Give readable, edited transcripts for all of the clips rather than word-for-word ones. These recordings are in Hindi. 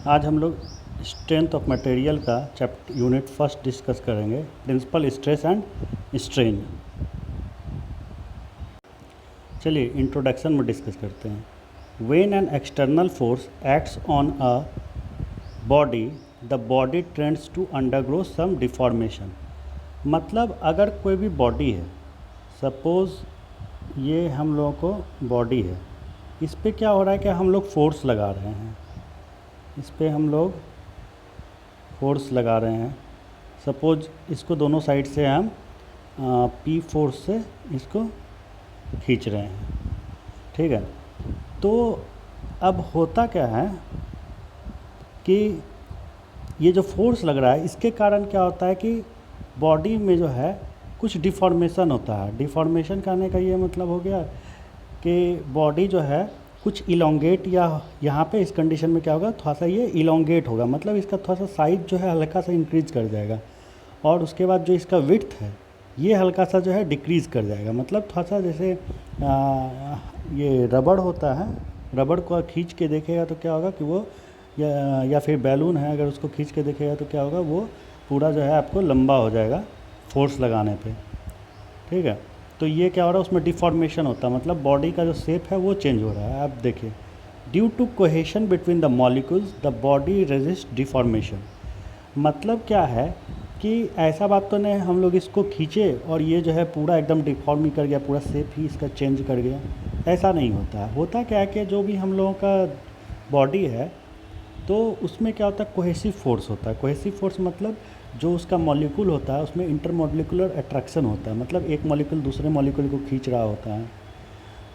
आज हम लोग स्ट्रेंथ ऑफ मटेरियल का चैप्टर यूनिट फर्स्ट डिस्कस करेंगे, प्रिंसिपल स्ट्रेस एंड स्ट्रेन। चलिए इंट्रोडक्शन में डिस्कस करते हैं। When an external force acts on a body the body trends to undergo some deformation. मतलब अगर कोई भी बॉडी है, सपोज़ ये हम लोगों को बॉडी है, इस पे क्या हो रहा है कि हम लोग फोर्स लगा रहे हैं, इस पे हम लोग फोर्स लगा रहे हैं। सपोज इसको दोनों साइड से हम पी फोर्स से इसको खींच रहे हैं, ठीक है। तो अब होता क्या है कि ये जो फोर्स लग रहा है इसके कारण क्या होता है कि बॉडी में जो है कुछ डिफॉर्मेशन होता है। डिफॉर्मेशन करने का ये मतलब हो गया कि बॉडी जो है कुछ इलोंगेट, या यहाँ पे इस कंडीशन में क्या होगा, थोड़ा सा ये इलोंगेट होगा, मतलब इसका थोड़ा सा साइज जो है हल्का सा इंक्रीज़ कर जाएगा, और उसके बाद जो इसका विड्थ है ये हल्का सा जो है डिक्रीज़ कर जाएगा। मतलब थोड़ा सा जैसे ये रबड़ होता है, रबड़ को खींच के देखेगा तो क्या होगा कि वो या फिर बैलून है, अगर उसको खींच के देखेगा तो क्या होगा, वो पूरा जो है आपको लंबा हो जाएगा फोर्स लगाने पे, ठीक है। तो ये क्या हो रहा है, उसमें डिफॉर्मेशन होता है, मतलब बॉडी का जो शेप है वो चेंज हो रहा है। आप देखिए, due to cohesion between the molecules the body resist deformation. मतलब क्या है कि ऐसा बात तो नहीं हम लोग इसको खींचे और ये जो है पूरा एकदम डिफॉर्म ही कर गया, पूरा शेप ही इसका चेंज कर गया, ऐसा नहीं होता है। होता क्या है कि जो भी हम लोगों का बॉडी है तो उसमें क्या होता है, कोहेसिव फोर्स होता है। कोहेसिव फोर्स मतलब जो उसका मॉलिक्यूल होता है उसमें इंटरमॉलिक्यूलर अट्रैक्शन होता है, मतलब एक मॉलिक्यूल दूसरे मॉलिक्यूल को खींच रहा होता है।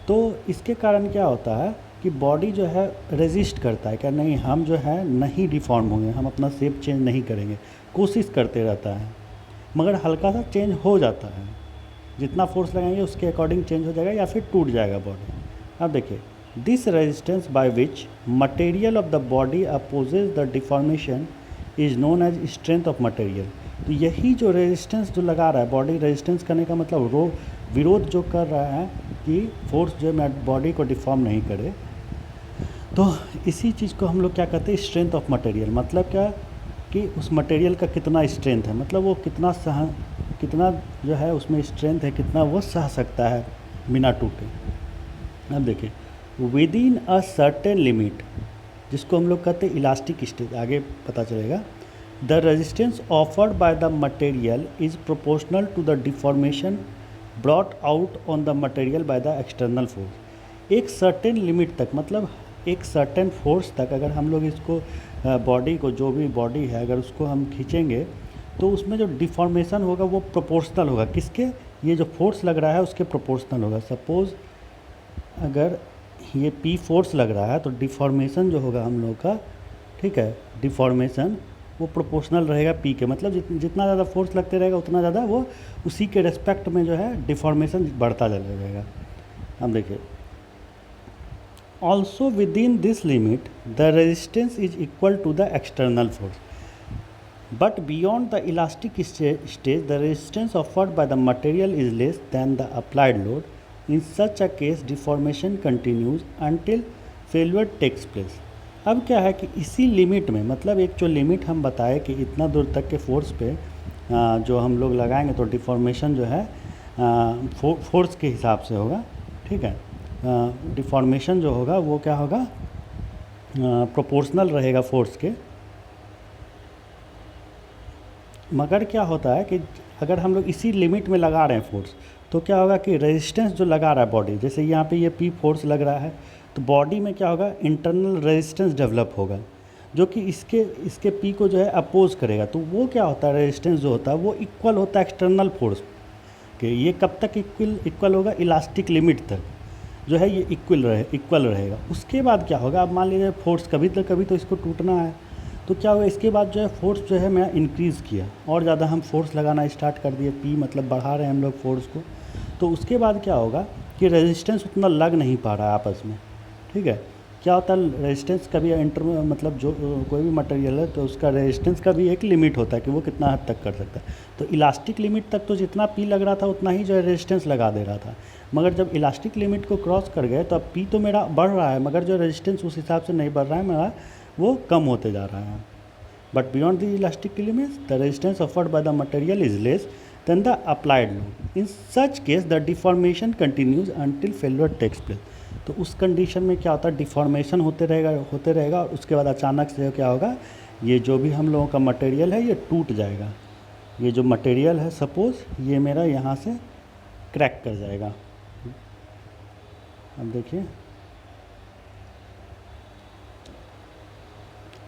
तो इसके कारण क्या होता है कि बॉडी जो है रेजिस्ट करता है, क्या नहीं हम जो है नहीं डिफॉर्म होंगे, हम अपना शेप चेंज नहीं करेंगे, कोशिश करते रहता है, मगर हल्का सा चेंज हो जाता है। जितना फोर्स लगाएंगे उसके अकॉर्डिंग चेंज हो जाएगा या फिर टूट जाएगा बॉडी। अब देखिए, this resistance by which material of the body opposes the deformation is known as strength of material. तो यही जो रेजिस्टेंस जो लगा रहा है, बॉडी रेजिस्टेंस करने का मतलब विरोध जो कर रहा है कि फोर्स जो है बॉडी को डिफॉर्म नहीं करे, तो इसी चीज़ को हम लोग क्या कहते हैं, स्ट्रेंथ ऑफ मटेरियल। मतलब क्या कि उस मटेरियल का कितना स्ट्रेंथ है, मतलब वो कितना जो है उसमें स्ट्रेंथ है, कितना वो सह सकता है बिना टूटे। अब देखिए, with in a certain limit, जिसको हम लोग कहते हैं इलास्टिक स्टेज, आगे पता चलेगा, the resistance offered by the material is proportional to the deformation brought out on the material by the external force. एक सर्टेन लिमिट तक, मतलब एक सर्टेन फोर्स तक अगर हम लोग इसको बॉडी को, जो भी बॉडी है अगर उसको हम खींचेंगे तो उसमें जो डिफॉर्मेशन होगा वो प्रोपोर्शनल होगा, किसके, ये जो फोर्स लग रहा है उसके प्रोपोर्शनल होगा। सपोज़ अगर ये पी फोर्स लग रहा है तो डिफॉर्मेशन जो होगा हम लोग का, ठीक है, डिफॉर्मेशन वो प्रोपोर्शनल रहेगा पी के, मतलब जितना ज़्यादा फोर्स लगते रहेगा उतना ज़्यादा वो उसी के रेस्पेक्ट में जो है डिफॉर्मेशन बढ़ता चला जाएगा। अब देखिए, also within this limit the resistance is equal to the external force, but beyond the elastic stage the resistance offered by the material is less than the applied load. In such a case deformation continues until failure takes place. अब क्या है कि इसी लिमिट में, मतलब एक जो लिमिट हम बताए कि इतना दूर तक के फोर्स पे जो हम लोग लगाएंगे तो डिफॉर्मेशन जो है फोर्स के हिसाब से होगा, ठीक है। डिफॉर्मेशन जो होगा वो क्या होगा, प्रोपोर्शनल रहेगा फोर्स के। मगर क्या होता है कि अगर हम लोग इसी लिमिट में लगा रहे हैं फोर्स तो क्या होगा कि रेजिस्टेंस जो लगा रहा है बॉडी, जैसे यहाँ पे ये पी फोर्स लग रहा है तो बॉडी में क्या होगा, इंटरनल रेजिस्टेंस डेवलप होगा जो कि इसके पी को जो है अपोज करेगा। तो वो क्या होता है, रेजिस्टेंस जो होता है वो इक्वल होता है एक्सटर्नल फोर्स के। ये कब तक इक्वल होगा, इलास्टिक लिमिट तक जो है ये इक्वल रहेगा। उसके बाद क्या होगा, अब मान लीजिए फोर्स कभी तो इसको टूटना है, तो क्या हुआ, इसके बाद जो है फोर्स जो है मैं इंक्रीज़ किया और ज़्यादा हम फोर्स लगाना स्टार्ट कर दिए, पी मतलब बढ़ा रहे हैं हम लोग फोर्स को। तो उसके बाद क्या होगा कि रेजिस्टेंस उतना लग नहीं पा रहा है आपस में, ठीक है। क्या होता है, रेजिस्टेंस का भी मतलब जो कोई भी मटेरियल है तो उसका रेजिस्टेंस का भी एक लिमिट होता है कि वो कितना हद तक कर सकता है। तो इलास्टिक लिमिट तक तो जितना पी लग रहा था उतना ही जो है रेजिस्टेंस लगा दे रहा था, मगर जब इलास्टिक लिमिट को क्रॉस कर गए तो अब पी तो मेरा बढ़ रहा है मगर जो रेजिस्टेंस उस हिसाब से नहीं बढ़ रहा है, मेरा वो कम होते जा रहा है. But beyond the elastic limits the resistance offered by the material is less than the applied load. In such case the deformation continues until failure takes place. तो उस कंडीशन में क्या होता है, डिफॉर्मेशन होते रहेगा और उसके बाद अचानक से क्या होगा, ये जो भी हम लोगों का मटेरियल है ये टूट जाएगा. ये जो मटेरियल है सपोज़ ये मेरा यहाँ से क्रैक कर जाएगा. अब देखिए,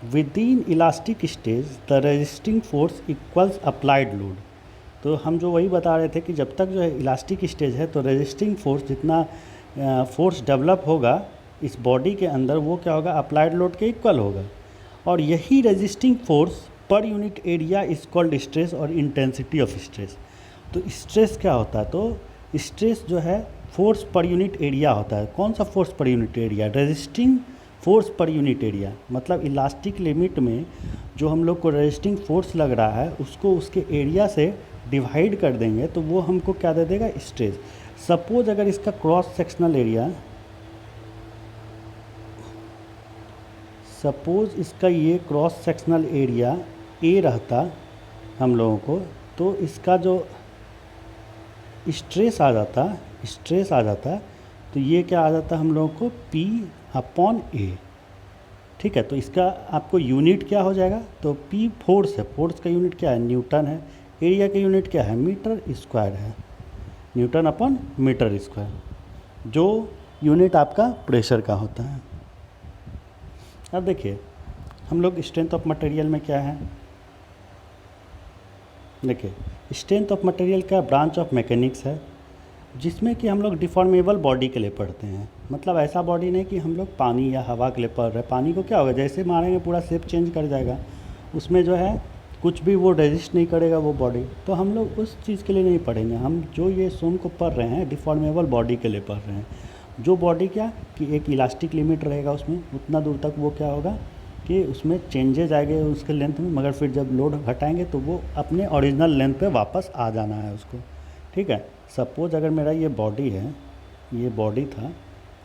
within elastic stage the resisting force equals applied load. तो हम जो वही बता रहे थे कि जब तक जो है इलास्टिक स्टेज है तो रेजिस्टिंग फोर्स जितना फोर्स डेवलप होगा इस बॉडी के अंदर वो क्या होगा, अप्लाइड लोड के इक्वल होगा. और यही resisting force per unit area is called stress और इंटेंसिटी ऑफ स्ट्रेस. तो स्ट्रेस क्या होता है, तो स्ट्रेस जो है फोर्स पर यूनिट एरिया होता है. कौन सा force per unit area, resisting force per unit area. मतलब इलास्टिक लिमिट में जो हम लोग को रेजिस्टिंग फोर्स लग रहा है उसको उसके एरिया से डिवाइड कर देंगे तो वो हमको क्या दे देगा, स्ट्रेस. सपोज अगर इसका क्रॉस सेक्शनल एरिया, सपोज इसका ये क्रॉस सेक्शनल एरिया ए रहता हम लोगों को, तो इसका जो स्ट्रेस आ जाता तो ये क्या आ जाता हम लोगों को P अपॉन ए. ठीक है, तो इसका आपको यूनिट क्या हो जाएगा, तो P फोर्स है, फोर्स का यूनिट क्या है, न्यूटन है. एरिया का यूनिट क्या है, मीटर स्क्वायर है, न्यूटन अपॉन मीटर स्क्वायर, जो यूनिट आपका प्रेशर का होता है. अब देखिए हम लोग स्ट्रेंथ ऑफ मटेरियल में क्या है, देखिए स्ट्रेंथ ऑफ मटेरियल का ब्रांच ऑफ मैकेनिक्स है जिसमें कि हम लोग डिफॉर्मेबल बॉडी के लिए पढ़ते हैं. मतलब ऐसा बॉडी नहीं कि हम लोग पानी या हवा के लिए पढ़ रहे हैं. पानी को क्या होगा, जैसे मारेंगे पूरा शेप चेंज कर जाएगा, उसमें जो है कुछ भी वो रेजिस्ट नहीं करेगा वो बॉडी. तो हम लोग उस चीज़ के लिए नहीं पढ़ेंगे. हम जो ये सोन को पढ़ रहे हैं डिफॉर्मेबल बॉडी के लिए पढ़ रहे हैं. जो बॉडी क्या कि एक इलास्टिक लिमिट रहेगा उसमें, उतना दूर तक वो क्या होगा कि उसमें चेंजेज आएंगे उसके लेंथ में, मगर फिर जब लोड घटाएंगे तो वो अपने ओरिजिनल लेंथ पे वापस आ जाना है उसको. ठीक है, सपोज अगर मेरा ये बॉडी है, ये बॉडी था,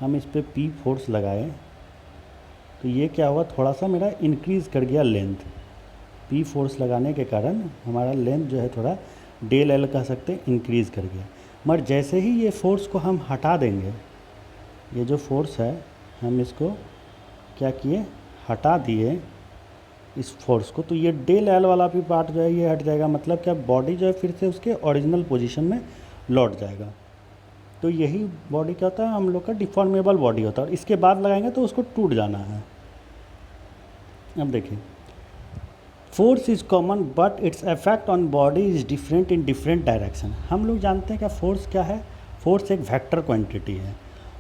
हम इस पर P फोर्स लगाए तो ये क्या हुआ, थोड़ा सा मेरा इंक्रीज़ कर गया लेंथ. P फोर्स लगाने के कारण हमारा लेंथ जो है थोड़ा डेल एल कह सकते हैं इंक्रीज़ कर गया. मगर जैसे ही ये फोर्स को हम हटा देंगे, ये जो फोर्स है हम इसको क्या किए, हटा दिए इस फोर्स को, तो ये डेल एल वाला भी पार्ट जो है ये हट जाएगा. मतलब क्या, बॉडी जो है फिर से उसके ओरिजिनल पोजीशन में लौट जाएगा. तो यही बॉडी क्या होता है, हम लोग का डिफॉर्मेबल बॉडी होता है. और इसके बाद लगाएंगे तो उसको टूट जाना है. अब देखिए, force is common but its effect on body is different in different direction. हम लोग जानते हैं क्या फोर्स क्या है, फोर्स एक वेक्टर क्वांटिटी है.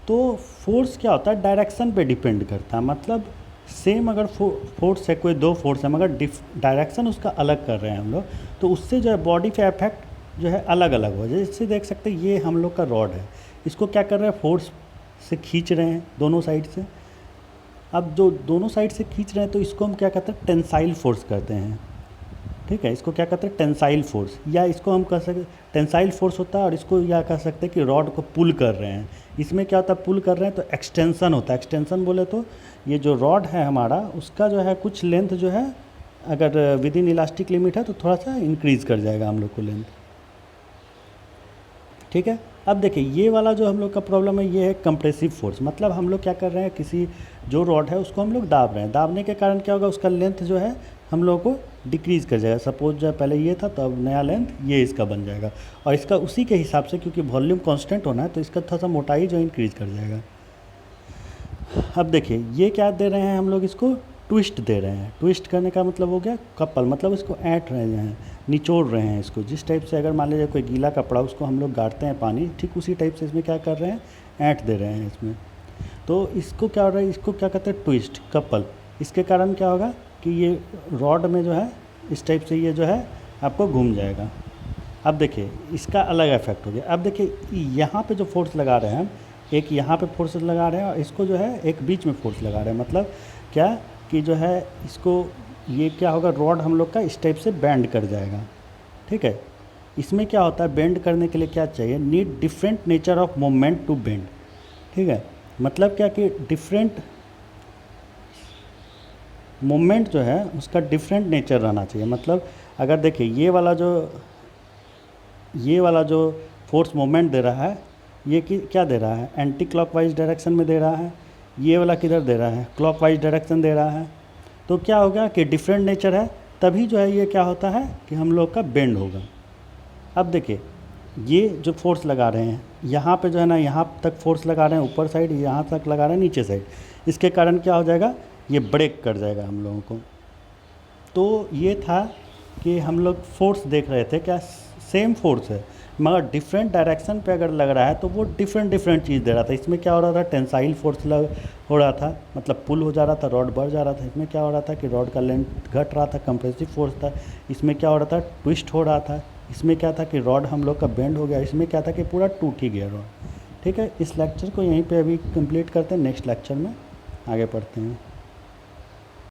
तो फोर्स क्या होता है, डायरेक्शन पे डिपेंड करता है. मतलब सेम अगर फोर्स है, कोई दो फोर्स है मगर डायरेक्शन उसका अलग कर रहे हैं हम लोग, तो उससे जो है बॉडी पे इफेक्ट जो है अलग अलग हो जाए. इससे देख सकते हैं ये हम लोग का रॉड है, इसको क्या कर रहे हैं, फोर्स से खींच रहे हैं दोनों साइड से. अब जो दोनों साइड से खींच रहे हैं तो इसको हम क्या कहते हैं, टेंसाइल फोर्स कहते हैं. ठीक है, इसको क्या कहते हैं, टेंसाइल फोर्स, या इसको हम कह सकते टेंसाइल फोर्स होता है. और इसको या कह सकते हैं कि रॉड को पुल कर रहे हैं. इसमें क्या होता है, पुल कर रहे हैं तो एक्सटेंसन होता है. एक्सटेंसन बोले तो ये जो रॉड है हमारा उसका जो है कुछ लेंथ जो है अगर विद इन इलास्टिक लिमिट है तो थोड़ा सा इंक्रीज़ कर जाएगा हम लोग को लेंथ. ठीक है, अब देखिए ये वाला जो हम लोग का प्रॉब्लम है ये है कंप्रेसिव फोर्स. मतलब हम लोग क्या कर रहे हैं, किसी जो रॉड है उसको हम लोग दाब रहे हैं, दाबने के कारण क्या होगा, उसका लेंथ जो है हम लोग को डिक्रीज़ कर जाएगा. सपोज जो है पहले ये था तो अब नया लेंथ ये इसका बन जाएगा. और इसका उसी के हिसाब से, क्योंकि वॉल्यूम कांस्टेंट होना है तो इसका थोड़ा सा मोटाई जो इंक्रीज़ कर जाएगा. अब देखिए ये क्या दे रहे हैं हम लोग, इसको ट्विस्ट दे रहे हैं. ट्विस्ट करने का मतलब हो गया कपल, मतलब इसको ऐंठ रहे हैं, निचोड़ रहे हैं इसको. जिस टाइप से अगर मान लीजिए कोई गीला कपड़ा उसको हम लोग गाड़ते हैं पानी, ठीक उसी टाइप से इसमें क्या कर रहे हैं, ऐंठ दे रहे हैं इसमें. तो इसको क्या हो रहा है, इसको क्या कहते हैं, ट्विस्ट, कपल. इसके कारण क्या होगा कि ये रॉड में जो है इस टाइप से ये जो है आपको घूम जाएगा. अब देखिए इसका अलग इफेक्ट हो गया. अब देखिए यहाँ पे जो फोर्स लगा रहे हैं हम, एक यहाँ पे फोर्स लगा रहे हैं और इसको जो है एक बीच में फोर्स लगा रहे हैं. मतलब क्या कि जो है इसको ये क्या होगा, रॉड हम लोग का इस टाइप से बेंड कर जाएगा. ठीक है, इसमें क्या होता है, बेंड करने के लिए क्या चाहिए, need different nature of moment to bend. ठीक है, मतलब क्या कि डिफरेंट मूवमेंट जो है उसका डिफरेंट नेचर रहना चाहिए। मतलब अगर देखिए ये वाला जो फोर्स मूवमेंट दे रहा है, ये क्या दे रहा है, एंटी क्लॉकवाइज डायरेक्शन में दे रहा है। ये वाला किधर दे रहा है, क्लॉकवाइज डायरेक्शन दे रहा है। तो क्या होगा कि डिफरेंट नेचर है, तभी जो है ये क्या होता है कि हम लोग का बेंड होगा। अब देखिए ये जो फोर्स लगा रहे हैं यहाँ पे जो है ना, यहाँ तक फोर्स लगा रहे हैं ऊपर साइड, यहाँ तक लगा रहे हैं नीचे साइड, इसके कारण क्या हो जाएगा, ये ब्रेक कर जाएगा हम लोगों को। तो ये था कि हम लोग फोर्स देख रहे थे, क्या सेम फोर्स है मगर डिफरेंट डायरेक्शन पे अगर लग रहा है तो वो डिफरेंट चीज़ दे रहा था। इसमें क्या हो रहा था, टेंसाइल फोर्स हो रहा था, मतलब पुल हो जा रहा था, रॉड बढ़ जा रहा था। इसमें क्या हो रहा था कि रॉड का लेंथ घट रहा था, कंप्रेसिव फोर्स था। इसमें क्या हो रहा था, ट्विस्ट हो रहा था। इसमें क्या था कि रॉड हम लोग का बेंड हो गया। इसमें क्या था कि पूरा टूट ही गया रॉड। ठीक है, इस लेक्चर को यहीं पे अभी कंप्लीट करते हैं, नेक्स्ट लेक्चर में आगे पढ़ते हैं।